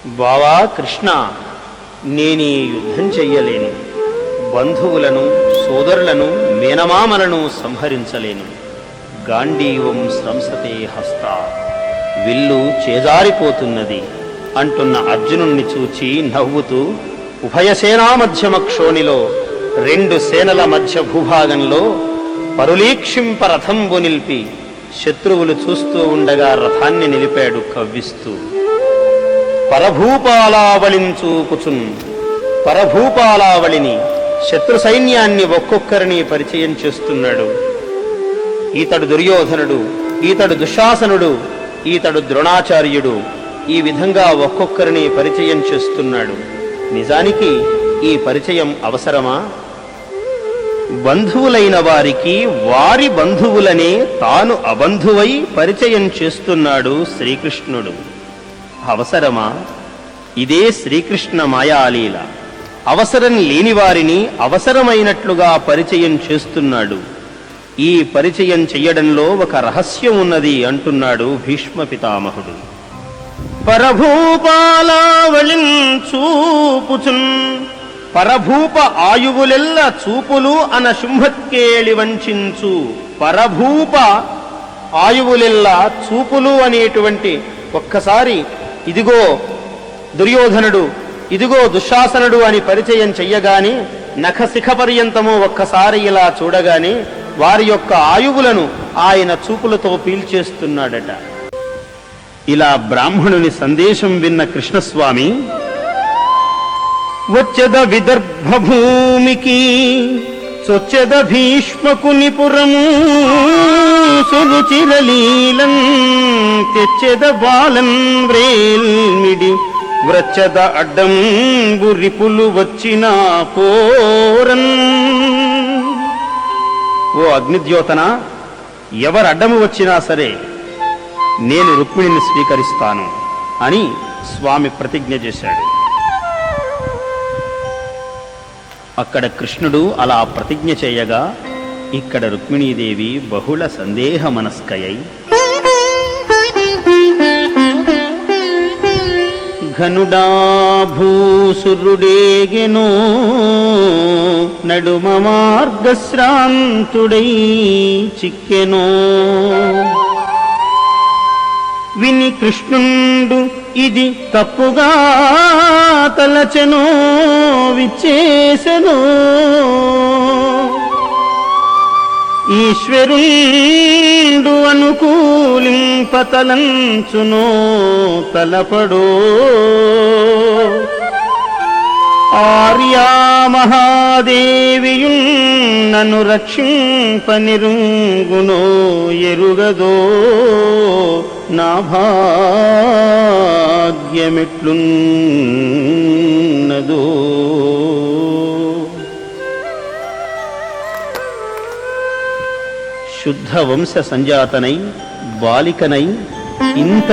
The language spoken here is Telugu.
బావా కృష్ణ, నేనీ యుద్ధం చెయ్యలేను. బంధువులను, సోదరులను, మేనమామలను సంహరించలేను. గాంధీవం స్రంసతే హస్త, విల్లు చేజారిపోతున్నది అంటున్న అర్జునుణ్ణి చూచి నవ్వుతూ ఉభయసేనా మధ్యమ క్షోణిలో, రెండు సేనల మధ్య భూభాగంలో పరులీక్షింప రథంబు నిలిపి శత్రువులు చూస్తూ ఉండగా రథాన్ని నిలిపాడు కవ్విస్తూ. పరభూపాలావళిని చూపుచున్, పరభూపాలావళిని, శత్రు సైన్యాన్ని ఒక్కొక్కరిని పరిచయం చేస్తున్నాడు. ఈతడు దుర్యోధనుడు, ఈతడు దుశ్శాసనుడు, ఈతడు ద్రోణాచార్యుడు, ఈ విధంగా ఒక్కొక్కరిని పరిచయం చేస్తున్నాడు. నిజానికి ఈ పరిచయం అవసరమా? బంధువులైన వారికి వారి బంధువులనే తాను అబంధువై పరిచయం చేస్తున్నాడు శ్రీకృష్ణుడు. అవసరమా? ఇదే శ్రీకృష్ణ మాయాలీల. అవసరం లేని వారిని అవసరమైనట్లుగా పరిచయం చేస్తున్నాడు. ఈ పరిచయం చెయ్యడంలో ఒక రహస్యం ఉన్నది అంటున్నాడు భీష్మ పితామహుడు. పరభూపాలావళిన్ చూపుచున్, పరభూప ఆయువులెల్ల చూపులు అన శుంభత్కేళి వంచించు. పరభూప ఆయువులెల్ల చూపులు అనేటువంటి ఒక్కసారి ఇదిగో దుర్యోధనుడు, ఇదిగో దుశ్శాసనుడు అని పరిచయం చెయ్యగానే, నఖశిఖ పర్యంతము ఒక్కసారి ఇలా చూడగానే వారి యొక్క ఆయువులను ఆయన చూపులతో పీల్చేస్తున్నాడట. ఇలా బ్రాహ్మణుని సందేశం విన్న కృష్ణస్వామి, వచ్చెద విదర్భ భూమికి చొచ్చెద భీష్మకుని పురము, సురుచిరలీలం తెచ్చెద బాలన్ వ్రేల్మిడి, వ్రచ్చద అడ్డం బురిపులు వచ్చిన పోరన్. ఓ అగ్నిద్యోతన, ఎవరడ్డము వచ్చినా సరే నేను రుక్మిణిని స్వీకరిస్తాను అని స్వామి ప్రతిజ్ఞ చేశాడు. అక్కడ కృష్ణుడు అలా ప్రతిజ్ఞ చేయగా ఇక్కడ రుక్మిణీదేవి బహుళ సందేహ మనస్కయై, ఘనుడా భూసురుడేగెనో నడుమ మార్గశ్రాంతుడై చిక్కెనో, విని కృష్ణుండు ఇది తప్పుగా తలచెనో విచ్చేసెనో, ఈశ్వరుండు అనుకూలింపతలంచునో తలపడో, ఆర్యా మహాదేవియున్ నన్ను రక్షింపనిరుంగునో ఎరుగదో, నా భాగ్యమెట్లున్నదో. శుద్ధ వంశ సంజాతనై బాలికనై ఇంత